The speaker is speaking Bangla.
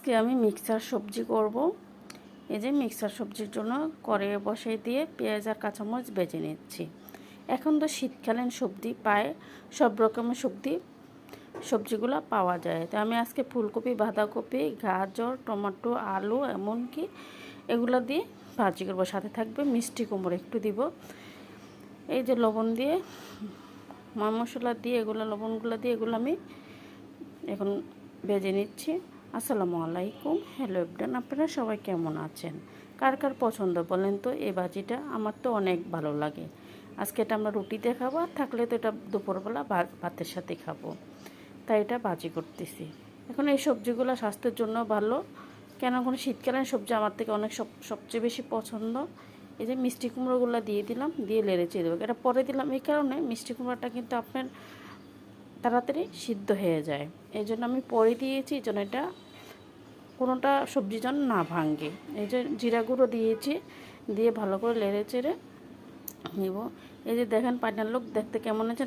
আজকে আমি মিক্সার সবজি করব। এই যে মিক্সার সবজির জন্য কড়াইয়ে বসাই দিয়ে পেঁয়াজ আর কাঁচামরিচ ভেজে নিচ্ছি। এখন তো শীতকালীন সবজি পায়, সব রকমের সবজিগুলো পাওয়া যায়। তো আমি আজকে ফুলকপি, বাঁধাকপি, গাজর, টমেটো, আলু এমনকি এগুলো দিয়ে ভাজি করবো। সাথে থাকবে মিষ্টি কুমড়ো একটু দিব। এই যে লবণ দিয়ে, ময় মশলা দিয়ে, লবণগুলো দিয়ে এগুলো আমি এখন ভেজে নিচ্ছি। আসসালামু আলাইকুম, হ্যালো এভরিওয়ান, আপনারা সবাই কেমন আছেন? কার কার পছন্দ বলেন তো এই ভাজিটা? আমার তো অনেক ভালো লাগে। আজকে এটা আমরা রুটিতে খাবো, আর থাকলে তো এটা দুপুরবেলা ভাতের সাথে খাবো, তাই এটা ভাজি করতেছি। এখন এই সবজিগুলো স্বাস্থ্যের জন্য ভালো, কেন কোনো শীতকালীন সবজি আমার থেকে অনেক সবচেয়ে বেশি পছন্দ। এই যে মিষ্টি কুমড়োগুলো দিয়ে দিলাম, দিয়ে লেড়েচে দেবো। এটা পরে দিলাম এই কারণে, মিষ্টি কুমড়োটা কিন্তু আপনার তাড়াতাড়ি সিদ্ধ হয়ে যায়, এই জন্য আমি পরে দিয়েছি, এই জন্য এটা কোনোটা সবজি যেন না ভাঙে। এই যে জিরা গুঁড়ো দিয়েছি, দিয়ে ভালো করে নেড়ে চেড়ে নিব। এই যে দেখেন পাটার লোক দেখতে কেমন আছে।